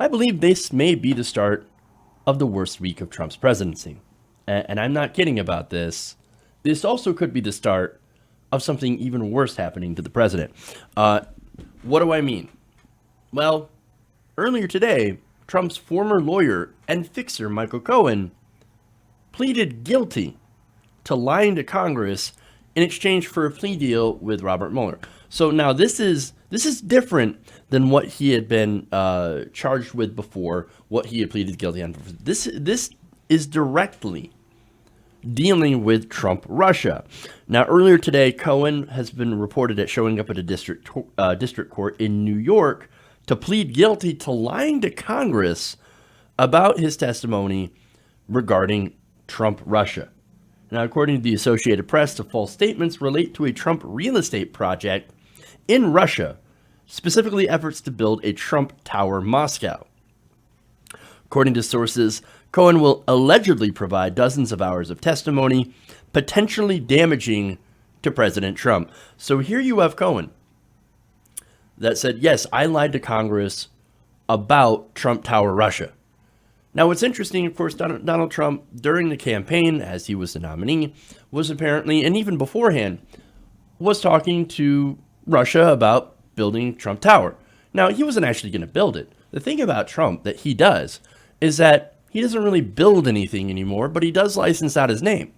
I believe this may be the start of the worst week of Trump's presidency. And I'm not kidding about this. This also could be the start of something even worse happening to the president. Uh, what do I mean? Well, earlier today, Trump's former lawyer and fixer, Michael Cohen, pleaded guilty to lying to Congress in exchange for a plea deal with Robert Mueller. So now this is different than what he had been charged with before, what he had pleaded guilty on. This is directly dealing with Trump Russia. Now, earlier today, Cohen has been reported at showing up at a district court in New York to plead guilty to lying to Congress about his testimony regarding Trump Russia. Now, according to the Associated Press, the false statements relate to a Trump real estate project in Russia, specifically efforts to build a Trump Tower Moscow. According to sources, Cohen will allegedly provide dozens of hours of testimony, potentially damaging to President Trump. So here you have Cohen that said, yes, I lied to Congress about Trump Tower Russia. Now, what's interesting, of course, Donald Trump, during the campaign, as he was the nominee, was apparently, and even beforehand, was talking to Russia about building Trump Tower. Now, he wasn't actually going to build it. The thing about Trump that he does is that he doesn't really build anything anymore, but he does license out his name.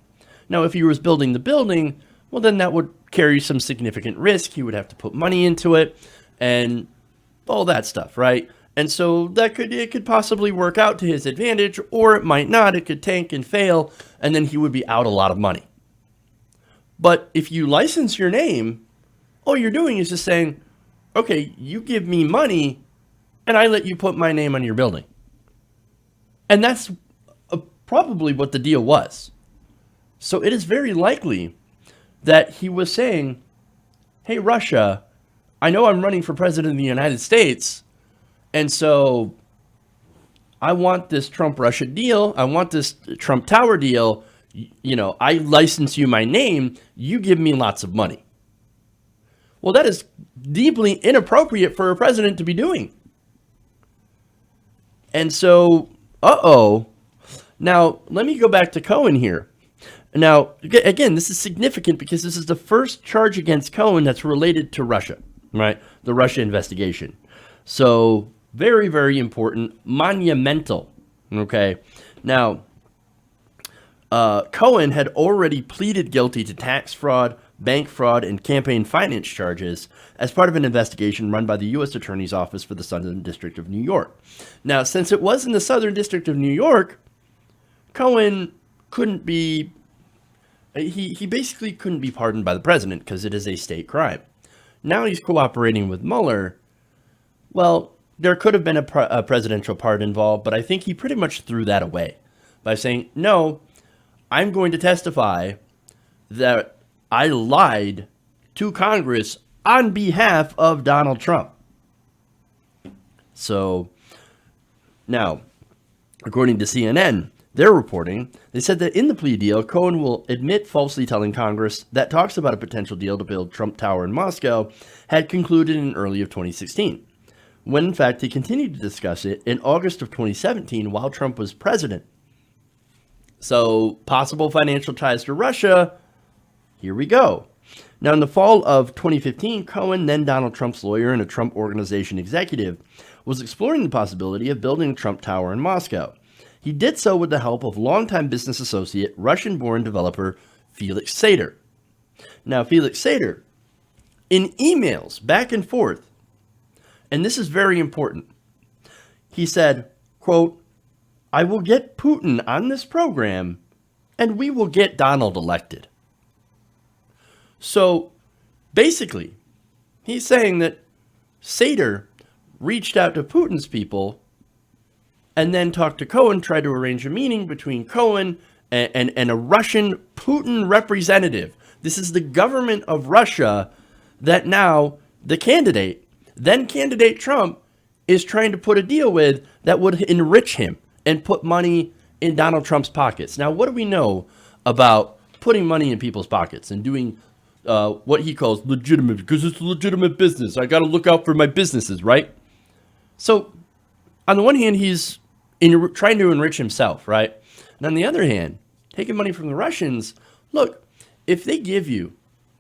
Now, if he was building the building, well, then that would carry some significant risk. He would have to put money into it and all that stuff, right? And so it could possibly work out to his advantage, or it might not. It could tank and fail, and then he would be out a lot of money. But if you license your name, all you're doing is just saying, okay, you give me money, and I let you put my name on your building. And that's probably what the deal was. So it is very likely that he was saying, hey, Russia, I know I'm running for president of the United States, and so I want this Trump-Russia deal. I want this Trump Tower deal. I license you my name. You give me lots of money. Well, that is deeply inappropriate for a president to be doing. And so, Now, let me go back to Cohen here. Now, again, this is significant because this is the first charge against Cohen that's related to Russia, right? The Russia investigation. So, very, very important, monumental, okay? Now, Cohen had already pleaded guilty to tax fraud, bank fraud, and campaign finance charges as part of an investigation run by the U.S. Attorney's Office for the Southern District of New York. Now, since it was in the Southern District of New York, Cohen couldn't be, he basically couldn't be pardoned by the president because it is a state crime. Now he's cooperating with Mueller. Well, there could have been a presidential pardon involved, but I think he pretty much threw that away by saying, no, I'm going to testify that I lied to Congress on behalf of Donald Trump. So now, according to CNN, they're reporting, they said that in the plea deal, Cohen will admit falsely telling Congress that talks about a potential deal to build Trump Tower in Moscow had concluded in early of 2016, when in fact he continued to discuss it in August of 2017 while Trump was president. So, possible financial ties to Russia, here we go. Now, in the fall of 2015, Cohen, then Donald Trump's lawyer and a Trump Organization executive, was exploring the possibility of building a Trump Tower in Moscow. He did so with the help of longtime business associate, Russian-born developer Felix Sater. Now, Felix Sater, in emails back and forth, and this is very important, he said, quote, I will get Putin on this program, and we will get Donald elected. So, basically, he's saying that Sater reached out to Putin's people and then talked to Cohen, tried to arrange a meeting between Cohen and a Russian Putin representative. This is the government of Russia that now the candidate, then candidate Trump, is trying to put a deal with that would enrich him and put money in Donald Trump's pockets. Now, what do we know about putting money in people's pockets and doing what he calls legitimate, because it's a legitimate business. I got to look out for my businesses, right? So on the one hand, he's trying to enrich himself, right? And on the other hand, taking money from the Russians, look, if they give you,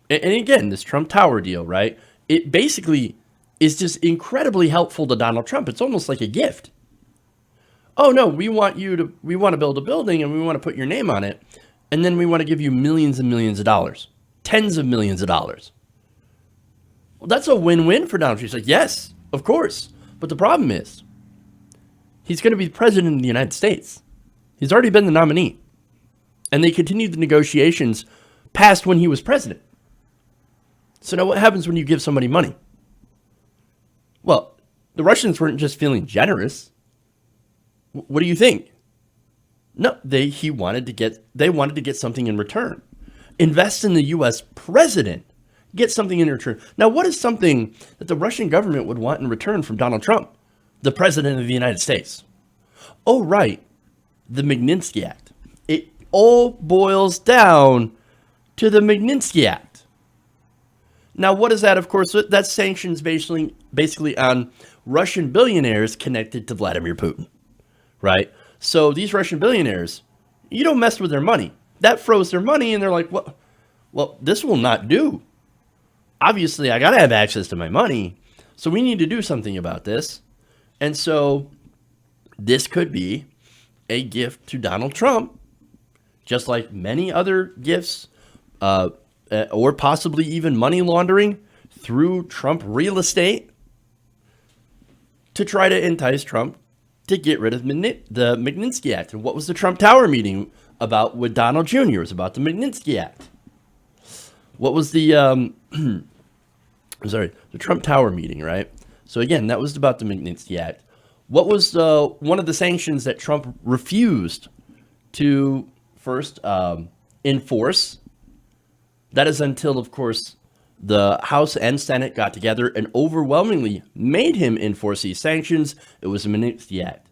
and again, this Trump Tower deal, right? It basically is just incredibly helpful to Donald Trump. It's almost like a gift. Oh no, we want to build a building and we want to put your name on it. And then we want to give you millions and millions of dollars, tens of millions of dollars. Well, that's a win-win for Donald Trump. He's like, yes, of course. But the problem is, he's going to be president of the United States. He's already been the nominee. And they continued the negotiations past when he was president. So now what happens when you give somebody money? Well, the Russians weren't just feeling generous. What do you think? No, they wanted to get something in return. Invest in the U.S. president. Get something in return. Now, what is something that the Russian government would want in return from Donald Trump, the president of the United States? Oh, right. The Magnitsky Act. It all boils down to the Magnitsky Act. Now, what is that? Of course, that's sanctions basically on Russian billionaires connected to Vladimir Putin, right? So these Russian billionaires, you don't mess with their money. That froze their money, and they're like, well, this will not do. Obviously, I got to have access to my money, so we need to do something about this. And so this could be a gift to Donald Trump, just like many other gifts, or possibly even money laundering through Trump real estate to try to entice Trump to get rid of the Magnitsky Act. And what was the Trump Tower meeting about with Donald Jr.? It was about the Magnitsky Act. What was the Trump Tower meeting, right? So again, that was about the Magnitsky Act. What was one of the sanctions that Trump refused to first enforce? That is until, of course, the House and Senate got together and overwhelmingly made him enforce these sanctions. It was the Magnitsky Act.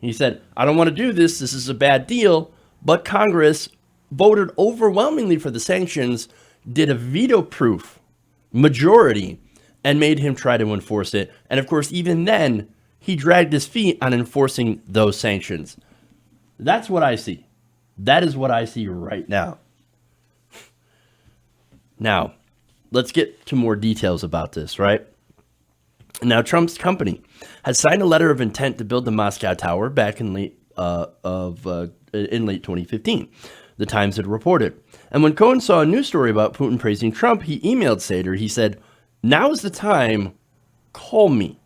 He said, I don't want to do this. This is a bad deal. But Congress voted overwhelmingly for the sanctions, did a veto-proof majority, and made him try to enforce it. And of course, even then, he dragged his feet on enforcing those sanctions. That's what I see. That is what I see right now. Now, let's get to more details about this, right? Now, Trump's company had signed a letter of intent to build the Moscow Tower back in late 2015. The Times had reported. And when Cohen saw a news story about Putin praising Trump, he emailed Sater. He said, "Now is the time. Call me."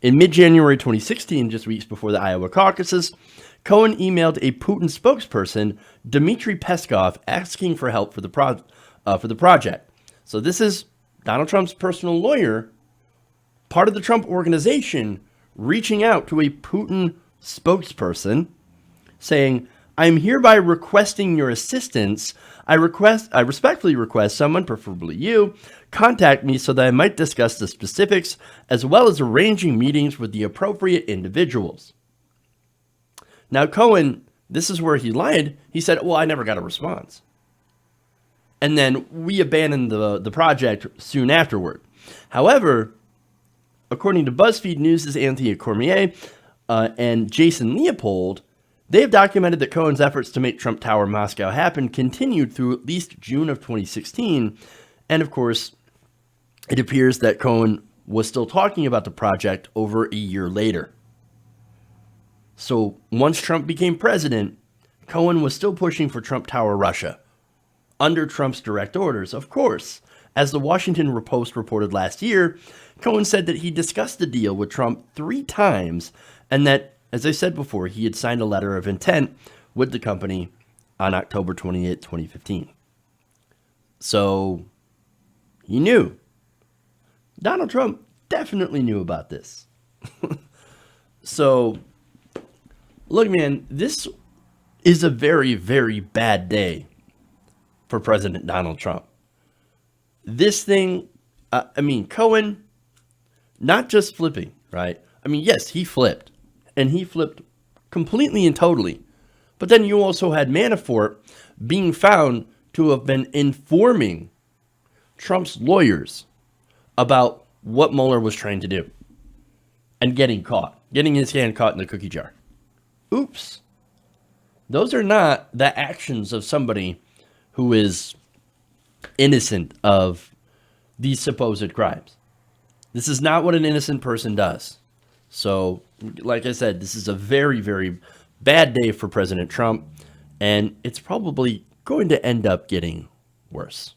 In mid-January 2016, just weeks before the Iowa caucuses, Cohen emailed a Putin spokesperson, Dmitry Peskov, asking for help for the project. So this is Donald Trump's personal lawyer, part of the Trump organization, reaching out to a Putin spokesperson, saying, "I'm hereby requesting your assistance. I respectfully request someone, preferably you, contact me so that I might discuss the specifics, as well as arranging meetings with the appropriate individuals." Now, Cohen, this is where he lied. He said, well, I never got a response. And then we abandoned the project soon afterward. However, according to BuzzFeed News' Anthony Cormier and Jason Leopold, they have documented that Cohen's efforts to make Trump Tower Moscow happen continued through at least June of 2016. And of course, it appears that Cohen was still talking about the project over a year later. So once Trump became president, Cohen was still pushing for Trump Tower Russia, under Trump's direct orders, of course. As the Washington Post reported last year, Cohen said that he discussed the deal with Trump 3 times and that, as I said before, he had signed a letter of intent with the company on October 28, 2015. So he knew. Donald Trump definitely knew about this. So, look, man, this is a very, very bad day for President Donald Trump. This thing, Cohen, not just flipping, right? I mean, yes, he flipped, and he flipped completely and totally. But then you also had Manafort being found to have been informing Trump's lawyers about what Mueller was trying to do. and getting caught, getting his hand caught in the cookie jar. Oops. Those are not the actions of somebody who is innocent of these supposed crimes. This is not what an innocent person does. So, like I said, this is a very, very bad day for President Trump, and it's probably going to end up getting worse.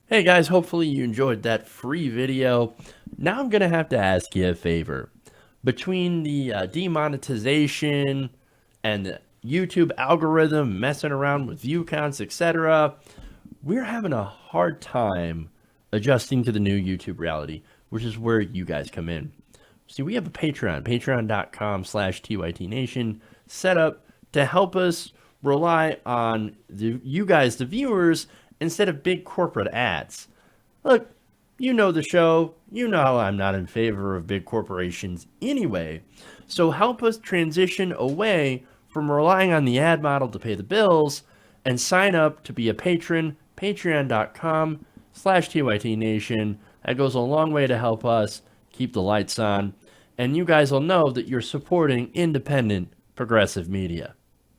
Hey guys, hopefully you enjoyed that free video. Now I'm going to have to ask you a favor. Between the demonetization and the YouTube algorithm messing around with view counts, etc., we're having a hard time adjusting to the new YouTube reality, which is where you guys come in. See, we have a Patreon, patreon.com/TYTNation, set up to help us rely on you guys, the viewers, instead of big corporate ads. Look, you know the show. You know how I'm not in favor of big corporations anyway. So help us transition away from relying on the ad model to pay the bills and sign up to be a patron, patreon.com/TYTNation. That goes a long way to help us keep the lights on. And you guys will know that you're supporting independent progressive media.